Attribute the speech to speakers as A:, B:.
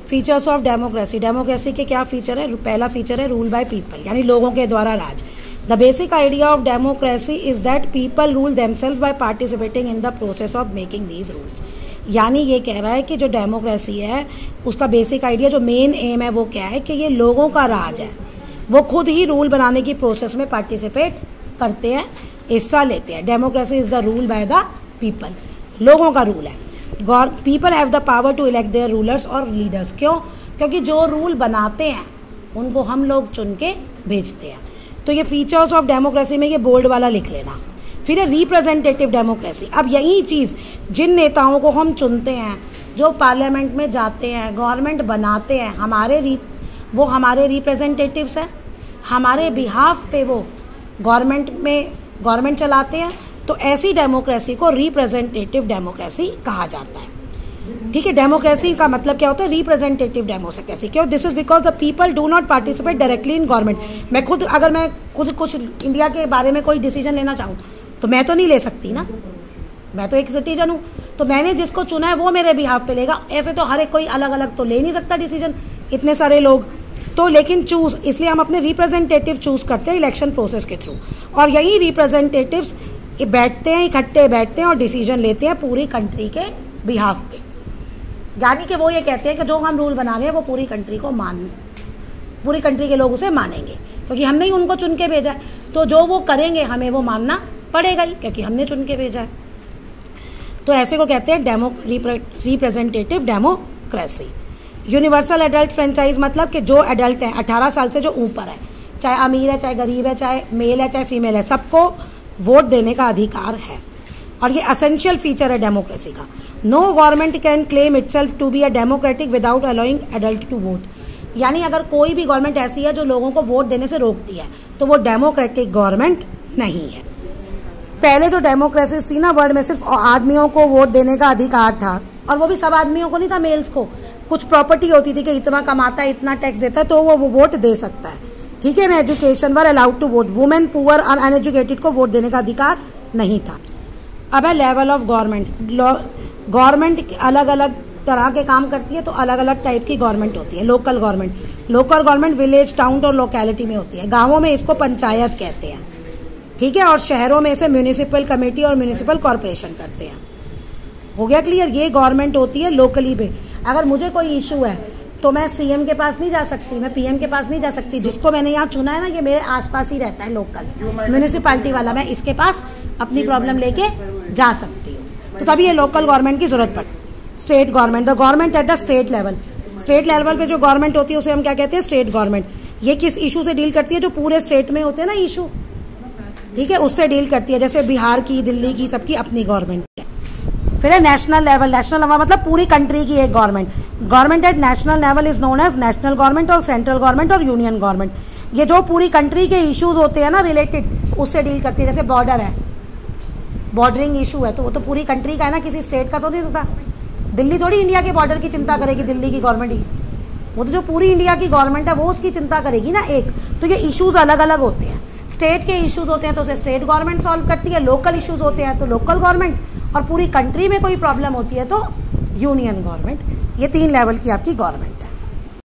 A: Features of democracy, democracy के क्या feature है? पहला फीचर है रूल बाय पीपल, यानी लोगों के द्वारा राज। The basic idea of democracy is that people rule themselves by participating in the process of making these rules. यानी ये कह रहा है कि जो डेमोक्रेसी है उसका बेसिक आइडिया, जो मेन एम है वो क्या है कि ये लोगों का राज है, वो खुद ही रूल बनाने की प्रोसेस में पार्टिसिपेट करते हैं, हिस्सा लेते हैं। Democracy is the rule by the people, लोगों का रूल है। People have the power to elect their rulers और लीडर्स। क्यों? क्योंकि जो रूल बनाते हैं उनको हम लोग चुन के भेजते हैं। तो ये फीचर्स ऑफ डेमोक्रेसी में ये बोल्ड वाला लिख लेना। फिर है रिप्रेजेंटेटिव डेमोक्रेसी। अब यही चीज़, जिन नेताओं को हम चुनते हैं, जो पार्लियामेंट में जाते हैं, गवर्नमेंट बनाते हैं, वो हमारे रिप्रेजेंटेटिव्स हैं, हमारे बिहाफ पे वो गवर्नमेंट चलाते हैं। तो ऐसी डेमोक्रेसी को रिप्रेजेंटेटिव डेमोक्रेसी कहा जाता है। ठीक है, डेमोक्रेसी का मतलब क्या होता है? Representative democracy. क्यों? This is because the people do not participate directly in government. अगर मैं खुद कुछ इंडिया के बारे में कोई डिसीजन लेना चाहूँ तो मैं तो नहीं ले सकती ना, मैं तो एक सिटीजन हूँ, तो मैंने जिसको चुना है वो मेरे बिहाफ पे लेगा। ऐसे तो हर एक कोई अलग अलग तो ले नहीं सकता डिसीजन, इतने सारे लोग। तो लेकिन चूज, इसलिए हम अपने रिप्रेजेंटेटिव चूज करते हैं इलेक्शन प्रोसेस के थ्रू, और यही रिप्रेजेंटेटिव्स बैठते हैं, इकट्ठे बैठते हैं और डिसीजन लेते हैं पूरी कंट्री के बिहाफ पे। यानी कि वो ये कहते हैं कि जो हम रूल बना रहे हैं वो पूरी कंट्री के लोग उसे मानेंगे, क्योंकि हमने ही उनको चुन के भेजा है। तो जो वो करेंगे हमें वो मानना पड़ेगा ही, क्योंकि हमने चुन के भेजा है। तो ऐसे को कहते हैं representative democracy. Universal adult franchise, मतलब कि जो एडल्ट हैं 18 साल से जो ऊपर है, चाहे अमीर है, चाहे गरीब है, चाहे मेल है, चाहे फीमेल है, सबको वोट देने का अधिकार है। और ये असेंशियल फीचर है डेमोक्रेसी का। No government can claim itself to be a democratic without allowing adult to vote. यानी अगर कोई भी गवर्नमेंट ऐसी है जो लोगों को वोट देने से रोकती है तो वो डेमोक्रेटिक गवर्नमेंट नहीं है। पहले जो डेमोक्रेसी थी ना, वर्ल्ड में सिर्फ आदमियों को वोट देने का अधिकार था, और वो भी सब आदमियों को नहीं था, मेल्स को। कुछ प्रॉपर्टी होती थी कि इतना कमाता है, इतना टैक्स देता है, तो वो वोट दे सकता है। ठीक है ना। Education were allowed to vote, women, poor और अनएजुकेटेड को वोट देने का अधिकार नहीं था। अब है लेवल ऑफ गवर्नमेंट। गवर्नमेंट अलग अलग तरह के काम करती है, तो अलग अलग टाइप की गवर्नमेंट होती है। लोकल गवर्नमेंट विलेज, टाउन और लोकेलिटी में होती है। गाँवों में इसको पंचायत कहते हैं, ठीक है, और शहरों में इसे म्यूनिसिपल कमेटी और म्यूनिसिपल कॉरपोरेशन करते हैं। हो गया क्लियर? ये गवर्नमेंट होती है लोकली पे। अगर मुझे कोई इशू है तो मैं सीएम के पास नहीं जा सकती, मैं पीएम के पास नहीं जा सकती। जिसको मैंने यहाँ चुना है ना, ये मेरे आसपास ही रहता है, लोकल म्यूनिसिपैलिटी वाला, मैं इसके पास अपनी प्रॉब्लम लेके जा सकती हूँ। तो तभी ये लोकल गवर्नमेंट की जरूरत पड़ती है। State government, the government at the state level. State level पे जो गवर्नमेंट होती है उसे हम क्या कहते हैं? State government. ये किस इशू से डील करती है? जो पूरे स्टेट में होते हैं ना इशू, ठीक है, उससे डील करती है। जैसे बिहार की, दिल्ली की, सबकी अपनी गवर्नमेंट है। फिर है नेशनल लेवल। नेशनल लेवल मतलब पूरी कंट्री की एक government at national level is known as national government और सेंट्रल गवर्नमेंट और यूनियन गवर्नमेंट। ये जो पूरी कंट्री के इश्यूज होते हैं ना रिलेटेड, उससे डील करती है। जैसे बॉर्डर है, बॉर्डरिंग इशू है, तो वो तो पूरी कंट्री का है ना, किसी स्टेट का तो नहीं होता। दिल्ली थोड़ी इंडिया के बॉर्डर की चिंता करेगी, दिल्ली की गवर्नमेंट ही, वो तो जो पूरी इंडिया की गवर्नमेंट है वो उसकी चिंता करेगी ना एक। तो ये इश्यूज अलग अलग होते हैं। स्टेट के इश्यूज होते हैं तो उसे स्टेट गवर्नमेंट सॉल्व करती है, लोकल इश्यूज होते हैं तो लोकल गवर्नमेंट, और पूरी कंट्री में कोई प्रॉब्लम होती है तो यूनियन गवर्नमेंट। ये 3 लेवल की आपकी गवर्नमेंट।